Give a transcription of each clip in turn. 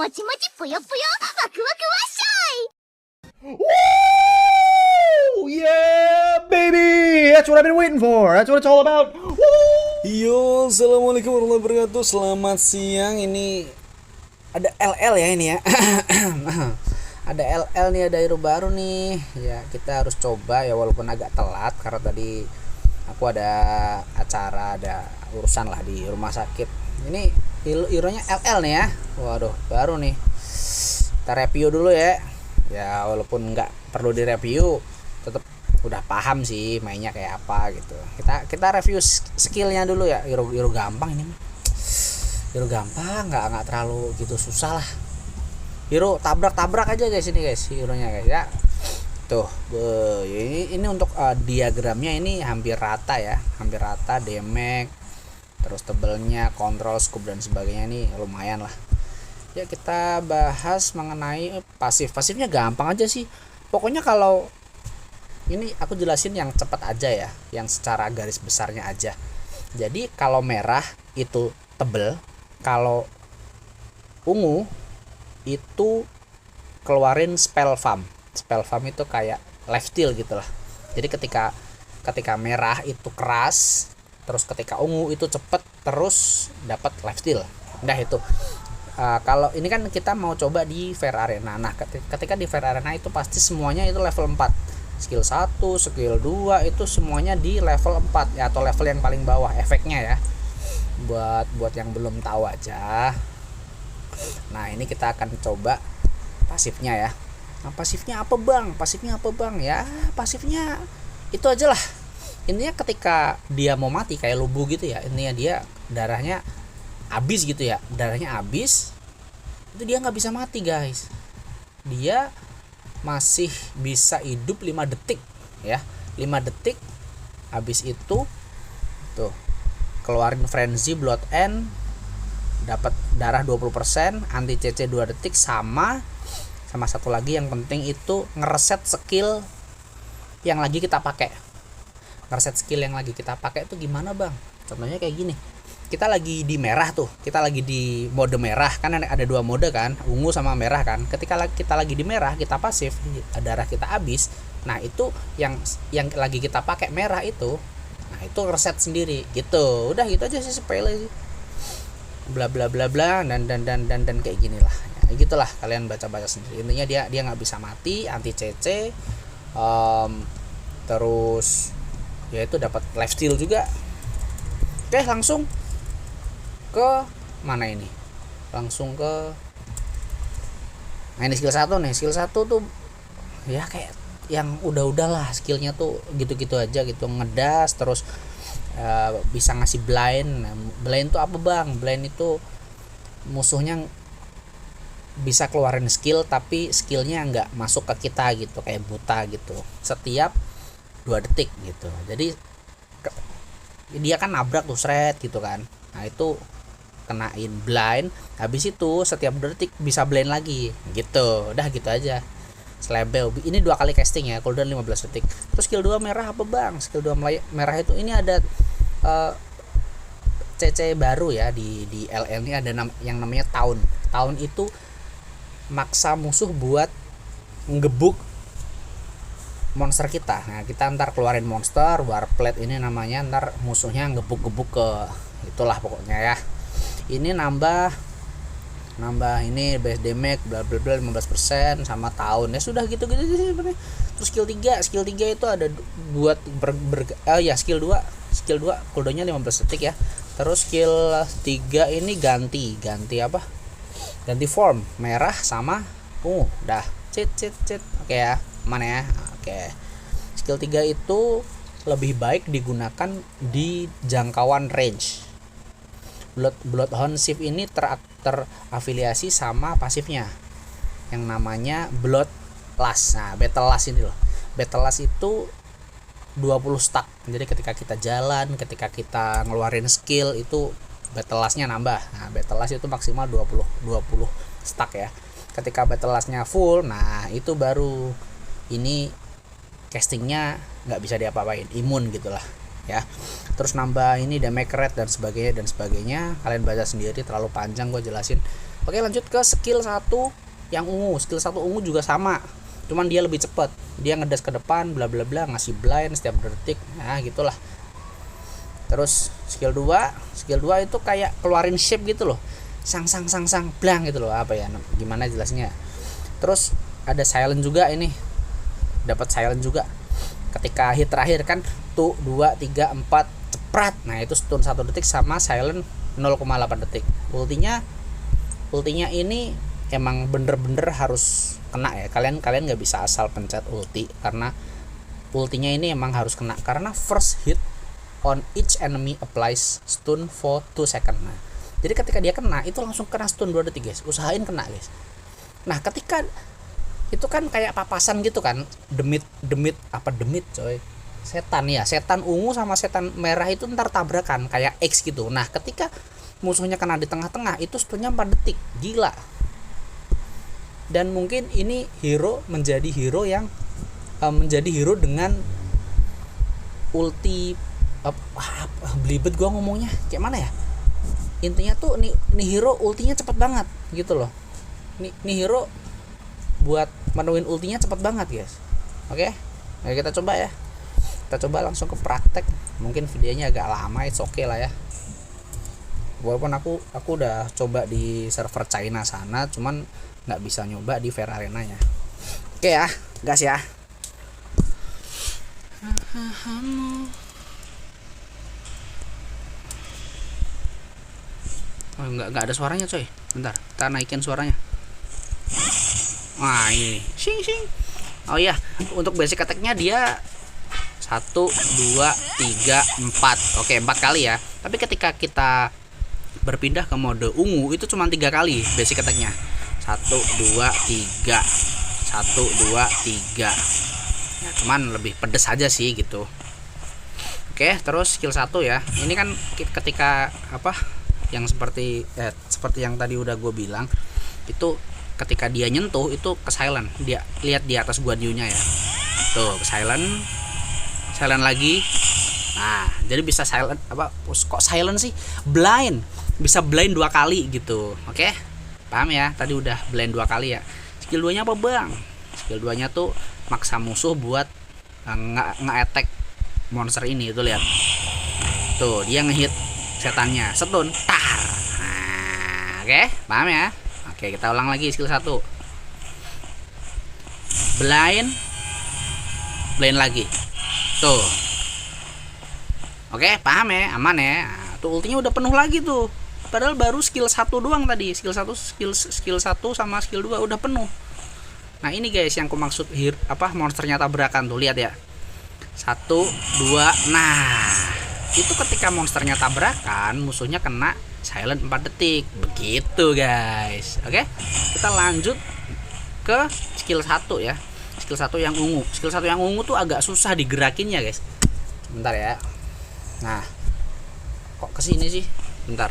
もちもちぷよぷよワクワクわっしょい。 Woo! Yeah, baby! That's what I've been waiting for. That's what it's all about. Woo! Yo, assalamualaikum warahmatullahi wabarakatuh. Selamat siang. Ini ada LL ya ini ya. Ada LL nih, ada hero baru nih. Ya kita harus coba ya walaupun agak telat karena tadi aku ada acara, ada urusan lah di rumah sakit. Ini hero-nya LL nih ya. Waduh, baru nih. Kita review dulu ya. Ya walaupun nggak perlu direview, tetap udah paham sih mainnya kayak apa gitu. Kita review skillnya dulu ya. Hero gampang ini. Hero gampang, nggak terlalu gitu susah lah. Hero tabrak aja guys ini guys, hero-nya guys ya. Tuh, ini untuk diagramnya ini hampir rata ya, hampir rata damage, terus tebelnya, kontrol, scope dan sebagainya nih lumayan lah. Ya kita bahas mengenai pasifnya gampang aja sih. Pokoknya kalau ini aku jelasin yang cepat aja ya, yang secara garis besarnya aja. Jadi kalau merah itu tebel, kalau ungu itu keluarin spell farm. Spell farm itu kayak lifesteal gitu lah. Jadi ketika merah itu keras, terus ketika ungu itu cepet, terus dapat lifesteal. Udah itu. Kalau ini kan kita mau coba di Fair Arena. Nah, ketika di Fair Arena itu pasti semuanya itu level 4. Skill 1, skill 2 itu semuanya di level 4 ya, atau level yang paling bawah efeknya ya. Buat yang belum tahu aja. Nah, ini kita akan coba pasifnya ya. Nah, pasifnya apa bang? Ya, pasifnya itu aja lah. Intinya ketika dia mau mati kayak lubu gitu ya. Intinya dia darahnya habis gitu ya. Darahnya habis. Itu dia nggak bisa mati guys. Dia masih bisa hidup 5 detik ya. 5 detik. Habis itu tuh keluarin frenzy blood end, dapat darah 20%, anti CC 2 detik, sama satu lagi yang penting itu ngereset skill yang lagi kita pakai. Ngereset skill yang lagi kita pakai itu gimana bang? Contohnya kayak gini. Kita lagi di merah tuh, kita lagi di mode merah kan, ada 2 mode kan, ungu sama merah kan. Ketika kita lagi di merah, kita pasif, darah kita habis. Nah itu yang lagi kita pakai merah itu, nah itu reset sendiri gitu. Udah gitu aja sih, sepele sih. Bla bla bla bla dan kayak gini lah ya, gitulah kalian baca sendiri. Intinya dia nggak bisa mati, anti CC, terus ya itu dapat lifesteal juga. Oke, langsung ke mana ini, langsung ke ini skill 1 nih. Skill 1 tuh ya kayak yang udahlah skillnya tuh gitu-gitu aja gitu, ngedas terus bisa ngasih blind. Blind tuh apa bang? Blind itu musuhnya bisa keluarin skill tapi skillnya nggak masuk ke kita gitu, kayak buta gitu setiap 2 detik gitu. Jadi dia kan nabrak tuh seret gitu kan. Nah itu kenain blind, habis itu setiap 2 detik bisa blind lagi gitu. Udah gitu aja. Slebel ini 2 kali casting ya, cooldown 15 detik. Terus skill 2 merah apa bang? Skill 2 merah itu ini ada CC baru ya di LL ini, ada yang namanya Taun. Taun itu maksa musuh buat ngebuk monster kita. Nah, kita ntar keluarin monster Warplate ini namanya, ntar musuhnya ngebuk-gebuk ke itulah pokoknya ya. Ini nambah ini base damage bla bla bla 15% sama tahun. Ya sudah gitu sih sebenarnya. Terus skill 3 itu ada buat skill 2 cooldownnya 15 detik ya. Terus skill 3 ini ganti apa? Ganti form merah sama ungu. Dah. Cit. Oke ya. Mana ya? Oke. Skill 3 itu lebih baik digunakan di jangkauan range. Bloodhound Shift ini terafiliasi sama pasifnya yang namanya Bloodlust. Nah, Battle Lust ini loh. Battle Lust itu 20 stack. Jadi ketika kita jalan, ketika kita ngeluarin skill itu Battle Lust-nya nambah. Nah, Battle Lust itu maksimal 20 stack ya. Ketika Battle Lust-nya full, nah itu baru ini castingnya nggak bisa diapa-apain, imun gitulah. ya. Terus nambah ini damage rate dan sebagainya, kalian baca sendiri, terlalu panjang gue jelasin. Oke, lanjut ke skill 1 yang ungu. Skill 1 ungu juga sama, cuman dia lebih cepat, dia ngedas ke depan bla bla bla, ngasih blind setiap detik, nah gitulah. Terus skill 2 itu kayak keluarin shape gitu loh, sang blang gitu loh, apa ya, gimana jelasnya. Terus ada silent juga, ini dapat silent juga ketika hit terakhir kan, tuh 2 3 4 ceprat, nah itu stun 1 detik sama silent 0,8 detik. Ultinya ini emang bener-bener harus kena ya, kalian nggak bisa asal pencet ulti, karena ultinya ini emang harus kena, karena first hit on each enemy applies stun for 2 second. Nah, jadi ketika dia kena itu langsung kena stun 2 detik guys, usahain kena guys. Nah, ketika itu kan kayak papasan gitu kan, demit coy, setan ungu sama setan merah itu ntar tabrakan kayak X gitu. Nah, ketika musuhnya kena di tengah-tengah itu stunnya 4 detik, gila. Dan mungkin ini menjadi hero dengan ulti belibet gua ngomongnya kayak mana ya, intinya tuh nih hero ultinya cepet banget gitu loh. Nih hero buat menuin ultinya cepet banget guys. Oke, nah kita coba ya, kita coba langsung ke praktek. Mungkin videonya agak lama, it's okay lah ya, walaupun aku udah coba di server China sana, cuman nggak bisa nyoba di Fair Arena nya. Oke ya, gas ya. Oh, nggak ada suaranya coy, bentar kita naikin suaranya. Wah ini sing. Oh iya, untuk basic attack-nya dia 1 2 3 4. Oke, 4 kali ya. Tapi ketika kita berpindah ke mode ungu itu cuma 3 kali basic attack-nya. 1 2 3 1 2 3. Ya, cuman lebih pedes aja sih gitu. Oke, terus skill 1 ya. Ini kan ketika yang seperti yang tadi udah gue bilang, itu ketika dia nyentuh itu ke silent. Dia lihat di atas gua nya ya. Tuh, ke silent lagi. Nah, jadi bisa silent kok silent sih? Blind. Bisa blind 2 kali gitu. Oke? Paham ya? Tadi udah blind 2 kali ya. Skill 2-nya apa, Bang? Skill 2-nya tuh maksa musuh buat nge-attack monster ini, itu lihat. Tuh, dia ngehit setannya, stun, tar. Nah, oke, paham ya? Oke, kita ulang lagi skill 1. Blind lagi. Tuh. Oke, paham ya? Aman ya? Nah, tuh ultinya udah penuh lagi tuh. Padahal baru skill 1 doang tadi. Skill 1 sama skill 2 udah penuh. Nah, ini guys yang aku maksud monsternya tabrakan tuh, lihat ya. 1 2. Nah, itu ketika monsternya tabrakan, musuhnya kena silent 4 detik. Begitu guys. Oke, kita lanjut ke skill 1 ya. Skill 1 yang ungu. Skill 1 yang ungu tuh agak susah digerakinnya guys. Bentar ya. Nah, kok kesini sih? Bentar,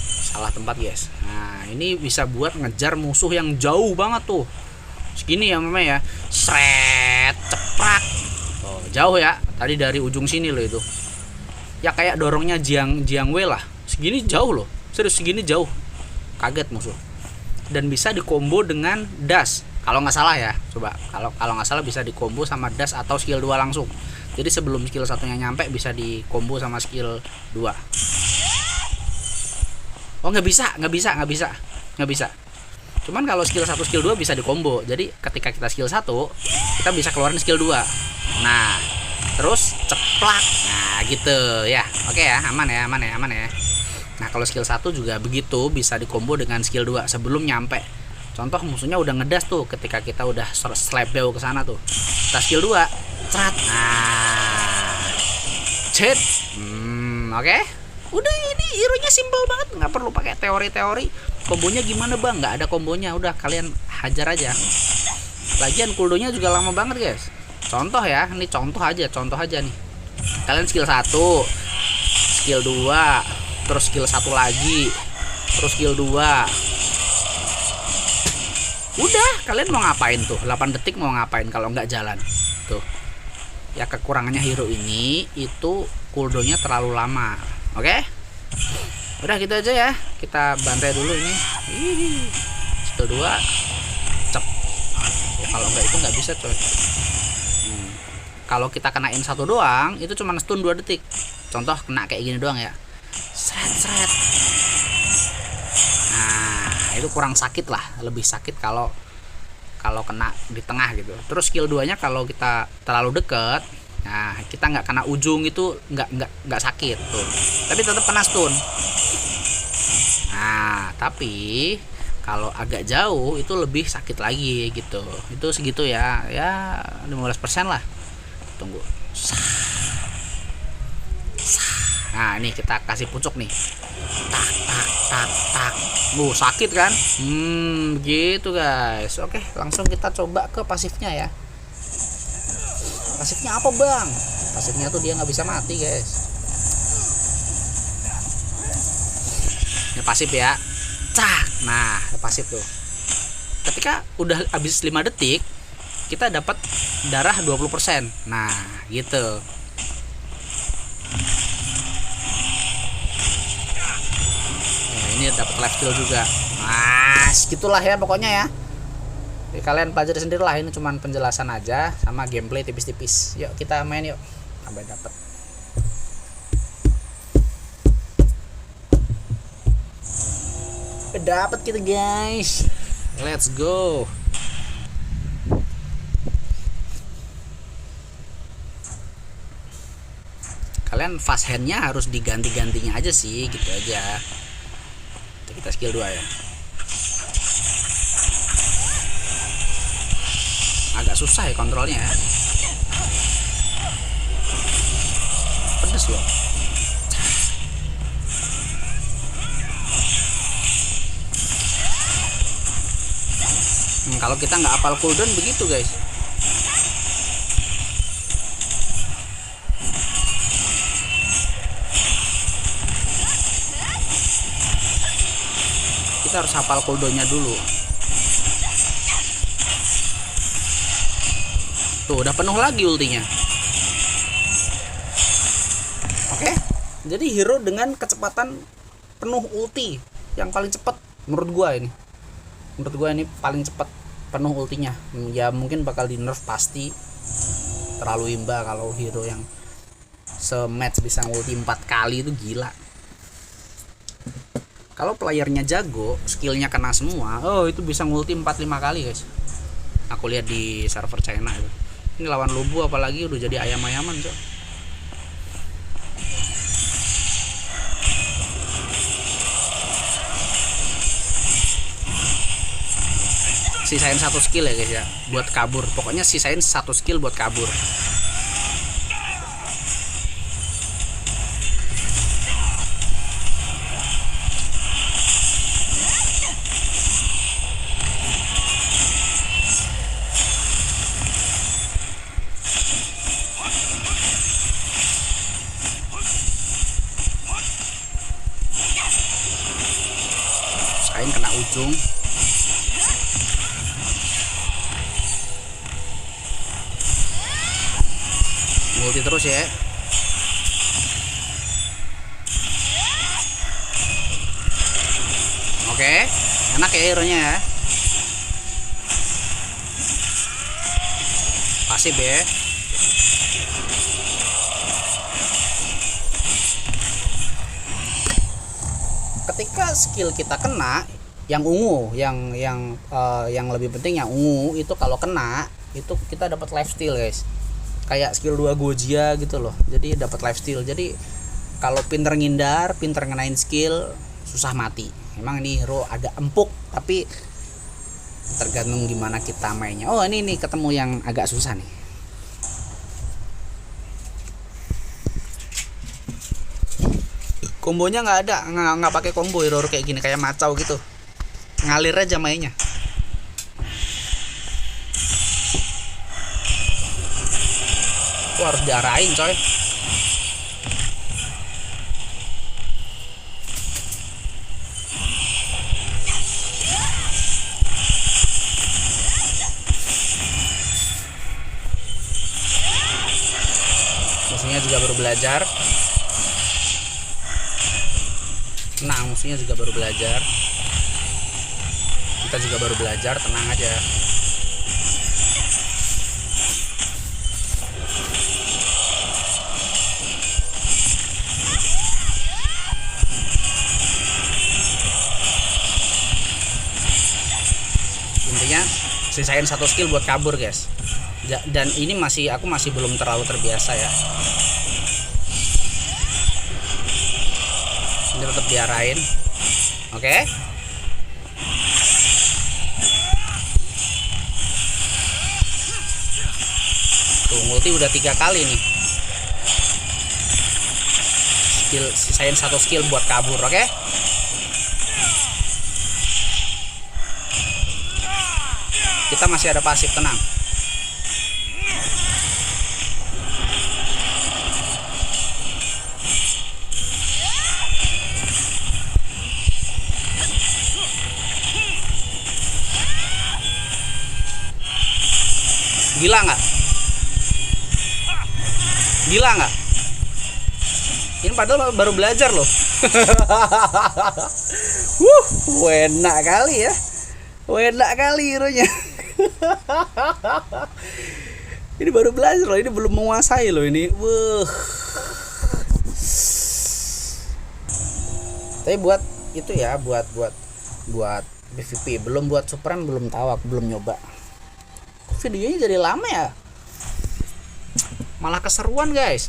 salah tempat guys. Nah, ini bisa buat ngejar musuh yang jauh banget tuh. Segini ya namanya ya. Sret, ceprak. Oh, jauh ya. Tadi dari ujung sini loh itu. Ya kayak dorongnya Jiang Wei lah. Segini jauh loh. Serius, segini jauh. Kaget musuh. Dan bisa dikombo dengan dash. Kalau nggak salah ya. Coba kalau nggak salah bisa dikombo sama dash atau skill 2 langsung. Jadi sebelum skill 1-nya nyampe bisa dikombo sama skill 2. Oh, nggak bisa. Cuman kalau skill 1 skill 2 bisa dikombo. Jadi ketika kita skill 1, kita bisa keluarin skill 2. Nah, terus ceplak. Nah, gitu ya. Oke ya, aman ya. Nah, kalau skill 1 juga begitu, bisa dikombo dengan skill 2 sebelum nyampe. Contoh musuhnya udah ngedas tuh, ketika kita udah slap jauh ke sana tuh. Kita skill 2, cerat. Nah. Cet. Oke. Udah, ini hero-nya simple banget, nggak perlu pakai teori-teori. Kombonya gimana, Bang? Nggak ada kombonya, udah kalian hajar aja. Lagian cooldown-nya juga lama banget, guys. Contoh ya, ini contoh aja nih. Kalian skill 1, skill 2, terus skill 1 lagi, terus skill 2. Udah, kalian mau ngapain tuh? 8 detik mau ngapain kalau nggak jalan? Tuh. Ya kekurangannya hero ini itu cooldownnya terlalu lama. Oke? Udah gitu aja ya. Kita bantai dulu ini. Skill 2 cep. Ya, kalau enggak itu nggak bisa coy. Kalau kita kenain satu doang itu cuma stun 2 detik. Contoh kena kayak gini doang ya. Sret. Nah, itu kurang sakit lah, lebih sakit kalau kena di tengah gitu. Terus skill 2-nya kalau kita terlalu deket, nah kita nggak kena ujung itu nggak sakit tuh. Tapi tetap kena stun. Nah, tapi kalau agak jauh itu lebih sakit lagi gitu. Itu segitu ya. Ya 15% lah. Tunggu. Nah, ini kita kasih pucuk nih. Tak. Sakit kan? Gitu guys. Oke, langsung kita coba ke pasifnya ya. Pasifnya apa bang? Pasifnya tuh dia nggak bisa mati guys. Ini pasif ya. Cak. Nah, pasif tuh. Ketika udah habis 5 detik, kita dapat darah 20%. Nah, gitu. Nah, ini dapat life steal juga. Nah, segitulah ya pokoknya ya. Jadi, kalian pelajari sendiri lah, ini cuman penjelasan aja sama gameplay tipis-tipis. Yuk kita main yuk. Sampai dapat. Dapat kita guys. Let's go. Kalian fast handnya harus diganti-gantinya aja sih, gitu aja. Kita skill 2 ya. Agak susah ya kontrolnya ya. Pedes loh. Kalau kita nggak hafal cooldown begitu guys. Kita harus hafal cooldownnya dulu. Tuh udah penuh lagi ultinya. Oke, jadi hero dengan kecepatan penuh ulti yang paling cepat menurut gua ini. Menurut gua ini paling cepat penuh ultinya. Ya mungkin bakal di nerf pasti. Terlalu imba kalau hero yang se-match bisa ulti 4 kali itu gila. Kalau playernya jago, skillnya kena semua, itu bisa ngulti 4-5 kali guys. Aku lihat di server China itu. Ini lawan Lubu apalagi udah jadi ayam-ayaman cok. Sisain 1 skill ya guys ya, buat kabur. Pokoknya sisain 1 skill buat kabur. Kena ujung. Multi terus ya. Oke, enak ya hero nya ya. Pasif ya. Ketika skill kita kena, yang ungu, yang lebih penting yang ungu itu kalau kena itu kita dapat life steal guys. Kayak skill 2 Gojia gitu loh. Jadi dapat life steal. Jadi kalau pinter ngindar, pinter ngenain skill, susah mati. Emang ini hero agak empuk tapi tergantung gimana kita mainnya. Oh, ini nih ketemu yang agak susah nih. Kombonya nggak ada, nggak pakai combo hero kayak gini, kayak macau gitu. Ngalir aja mainnya. Harus diarahin coy. Musuhnya juga baru belajar. Tenang, musuhnya juga baru belajar. Kita juga baru belajar, tenang aja. Intinya sisain satu skill buat kabur guys. Dan ini aku masih belum terlalu terbiasa ya. Ini tetap diarahin. Oke. Tuh multi udah 3 kali nih. Sisain satu skill buat kabur, oke? Kita masih ada pasif, tenang. Gila nggak? Gila nggak? Ini padahal baru belajar loh. Enak kali ya. Enak kali hero-nya. Ini baru belajar loh, ini belum menguasai loh ini. Tapi buat itu ya, buat PVP, belum buat Supreme, belum tahu, aku belum nyoba. Videonya jadi lama ya, malah keseruan guys.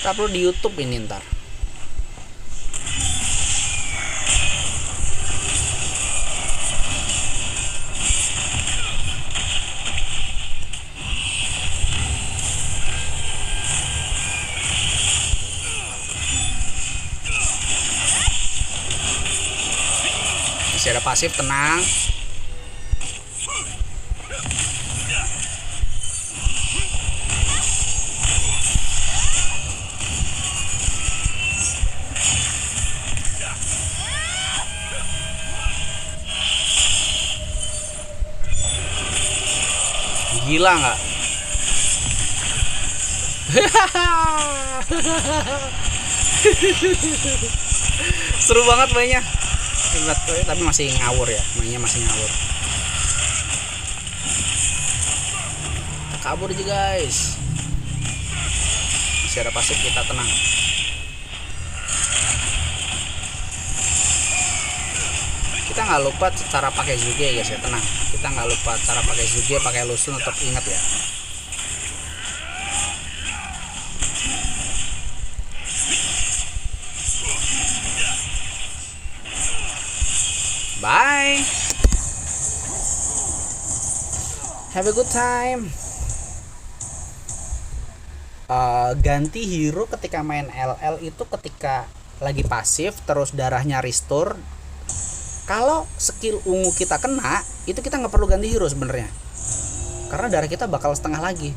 Kita perlu di YouTube ini ntar. Masih ada pasif, tenang. Gila nggak? Seru banget mainnya. Tapi masih ngawur ya, mainnya masih ngawur. Kabur aja guys. Masih ada pasif, kita tenang. Kita nggak lupa cara pakai Zuge ya guys ya, tenang. Kita nggak lupa cara pakai Zuge, pakai Lusun, tetap ingat ya. Bye. Have a good time. Ganti hero ketika main LL itu ketika lagi pasif terus darahnya restore. Kalau skill ungu kita kena, itu kita nggak perlu ganti hero sebenarnya, karena darah kita bakal setengah lagi.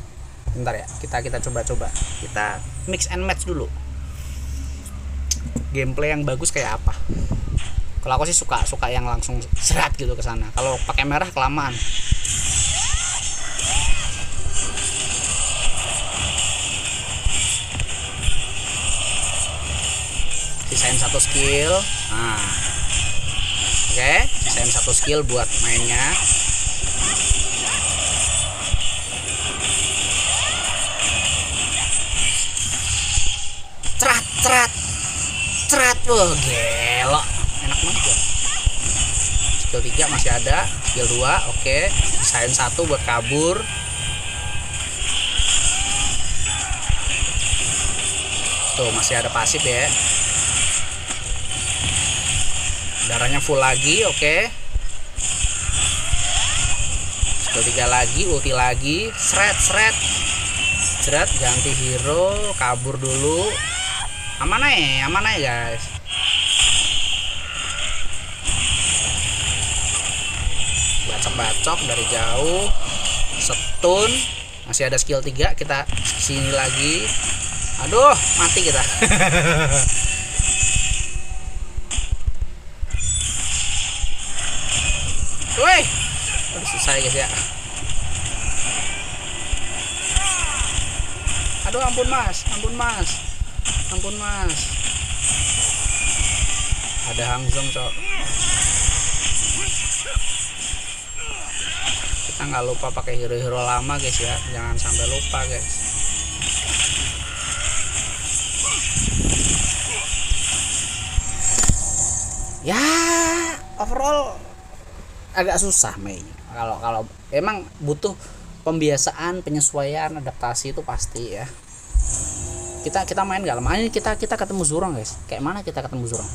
Bentar ya, kita coba-coba. Kita mix and match dulu. Gameplay yang bagus kayak apa? Kalau aku sih suka yang langsung serat gitu ke sana. Kalau pakai merah kelamaan. Sisain satu skill. Nah. Oke, sisain satu skill buat mainnya. Cerat. Wah, gelo. Enak banget ya. Skill 3 masih ada, skill 2, oke. Sisain 1 buat kabur. Tuh, masih ada pasif ya. Darahnya full lagi, oke. Skill 3 lagi, ulti lagi. Seret. Ganti hero, kabur dulu. Aman aja guys. Bacok dari jauh. Stun. Masih ada skill 3, kita sini lagi. Aduh, mati kita. Woi, udah selesai guys ya. Aduh, ampun mas, ampun mas, ampun mas. Ada Hang Zhong, cok. Kita nggak lupa pakai hero-hero lama guys ya, jangan sampai lupa guys. Ya, overall agak susah mainnya. Kalau emang butuh pembiasaan, penyesuaian, adaptasi itu pasti ya. Kita main nggak lama, ini kita ketemu Zurong guys. Kayak mana kita ketemu Zurong?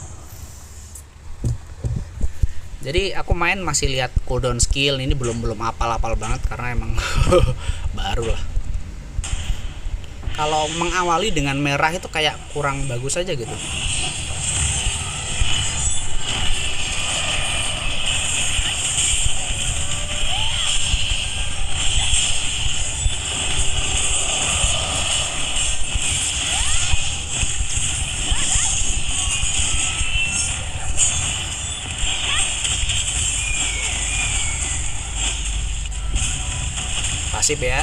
Jadi aku main masih lihat cooldown skill, ini belum apal banget karena emang baru lah. Kalau mengawali dengan merah itu kayak kurang bagus aja gitu. Pasif ya.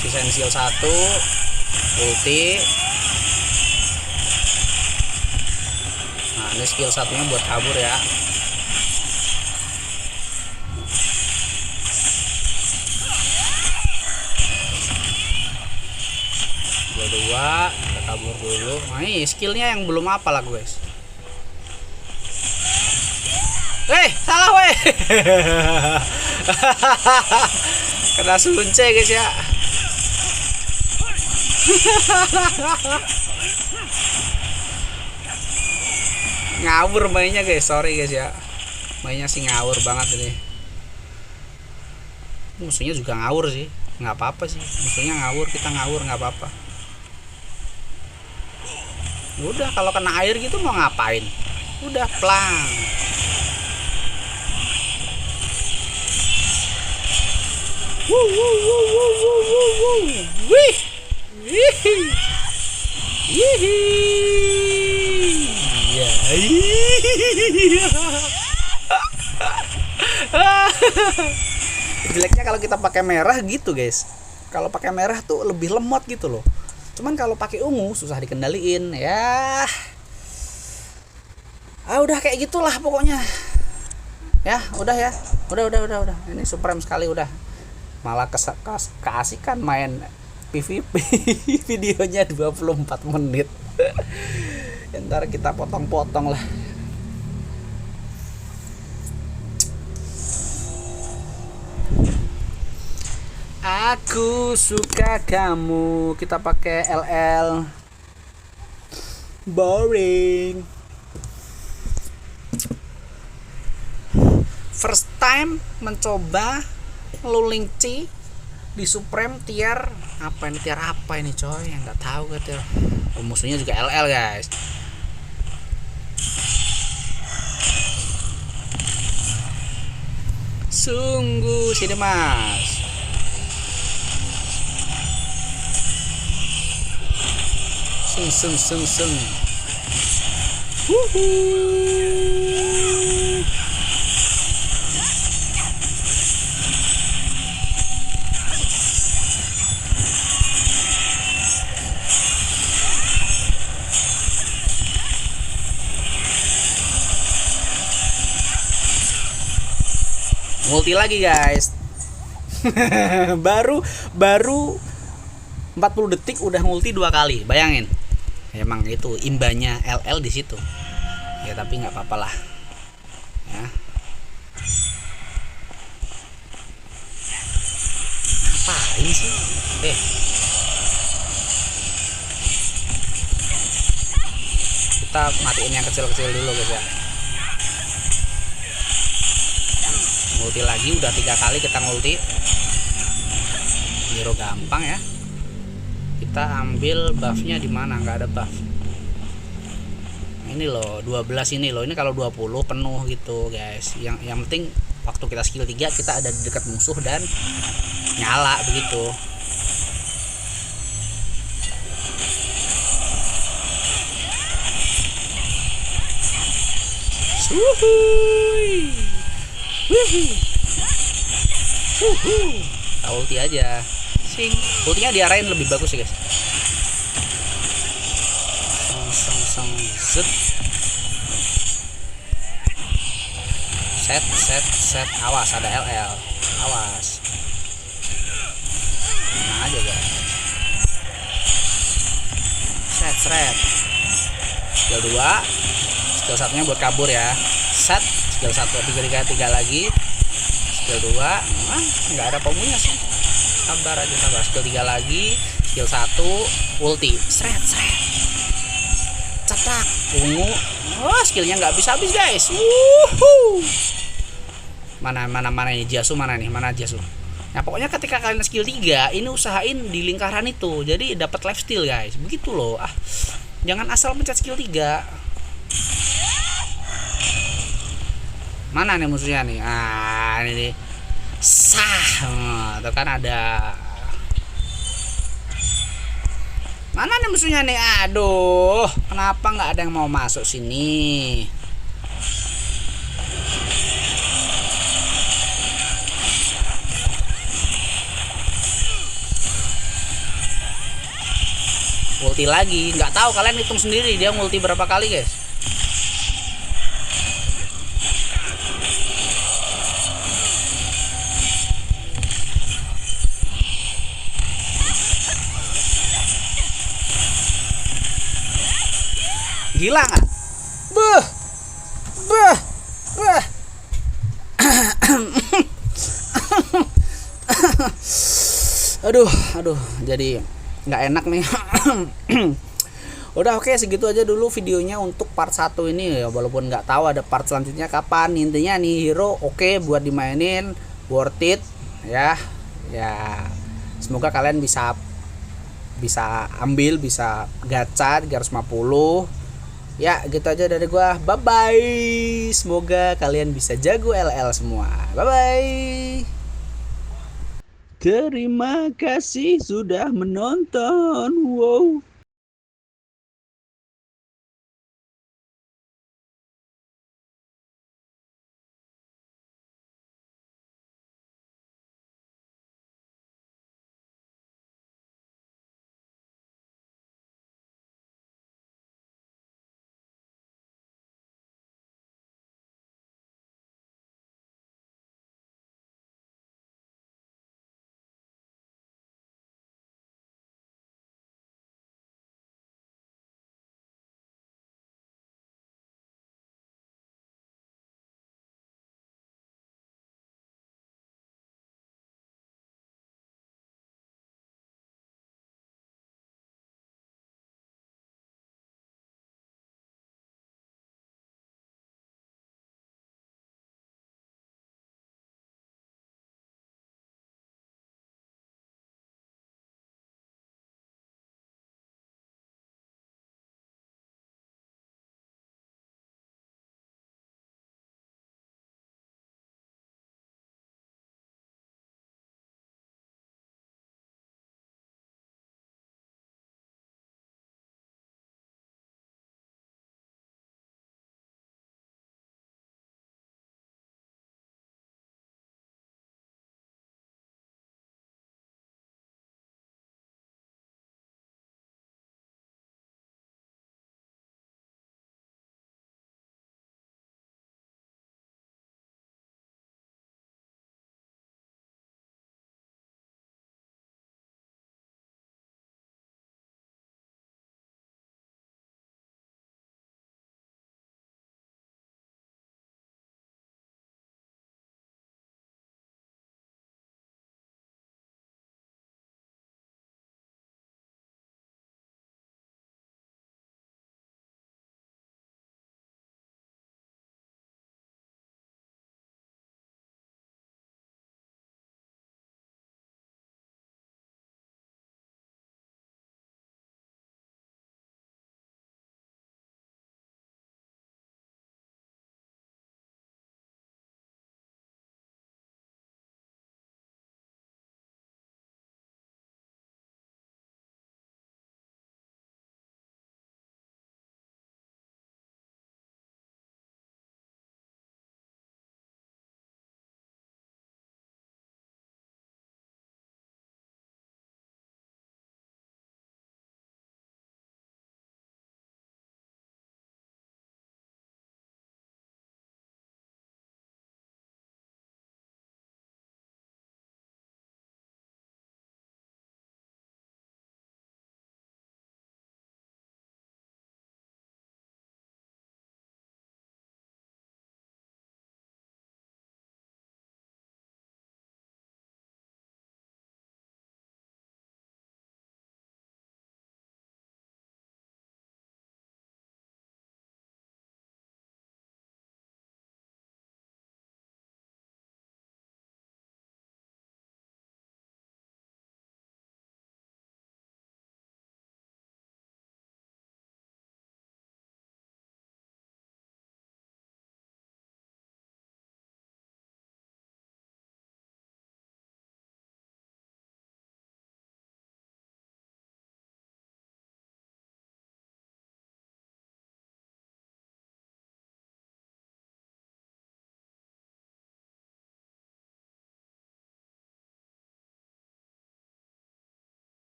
Sisain skill 1, ulti. Nah, ini skill satunya buat kabur ya. Dua, kita kabur dulu. Nah, ini skillnya yang belum apa lah guys. Salah weh. Kena sunce guys ya. Ngawur mainnya guys, sorry guys ya. Mainnya sih ngawur banget ini. Musuhnya juga ngawur sih, nggak apa-apa sih. Musuhnya ngawur, kita ngawur nggak apa-apa. Udah, kalau kena air gitu mau ngapain? Udah plang. Wih. Ya. Jeleknya kalau kita pakai merah gitu guys. Kalau pakai merah tuh lebih lemot gitu loh. Cuman kalau pakai ungu susah dikendaliin ya. Udah kayak gitulah pokoknya. Ya, udah ya. Udah. Ini supreme sekali udah. Malah keasikan main PVP. Videonya 24 menit. Ntar kita potong-potong lah. Aku suka kamu. Kita pakai LL. Boring. First time mencoba Luling C di Supreme tier apa ini coy, yang nggak tahu gitu. Musuhnya juga LL guys. Sungguh sini mas. Sung. Multi lagi guys. baru 40 detik udah multi 2 kali, bayangin. Emang itu imbanya LL di situ. Ya tapi nggak apa-apa lah. Ya. Ngapain sih? Kita matiin yang kecil-kecil dulu guys ya. Multi lagi udah 3 kali kita multi. Hero gampang ya. Kita ambil buffnya di mana? Nggak ada buff. Ini loh 12 ini loh. Ini kalau 20 penuh gitu guys. Yang penting waktu kita skill 3 kita ada di dekat musuh dan nyala begitu. Wuhui. Wuhui. Ulti aja. Sing. Ultinya diarahin lebih bagus ya guys. Song zet. Set. Awas ada LL. Awas. Nah aja guys. Set. Skill 2. Skill 1-nya buat kabur ya. Set. Skill 1 3 lagi. Skill 2. Nah, nggak ada pomonya sih. Sabar aja. Skill 3 lagi. Skill 1 ulti. Sret. Cetak. Ungu. Oh, skillnya nggak habis guys. Wuhu. Mana ini Jasu mana Jasu. Nah, pokoknya ketika kalian skill 3, ini usahain di lingkaran itu. Jadi dapat life steal guys. Begitu loh. Jangan asal pencet skill 3. Mana nih musuhnya nih? Ini nih. Tuh kan ada. Mana nih musuhnya nih? Aduh, kenapa nggak ada yang mau masuk sini? Ulti lagi, nggak tahu kalian hitung sendiri dia multi berapa kali guys. Gila nggak? Beuh. Aduh, jadi nggak enak nih. Udah oke, segitu aja dulu videonya untuk part 1 ini ya, walaupun nggak tahu ada part selanjutnya kapan. Intinya nih hero oke buat dimainin, worth it ya. Semoga kalian bisa ambil, bisa gacha 350 ya. Gitu aja dari gua, bye bye. Semoga kalian bisa jago LL semua. Bye bye. Terima kasih sudah menonton. Wow.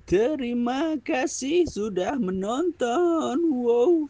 Terima kasih sudah menonton. Wow.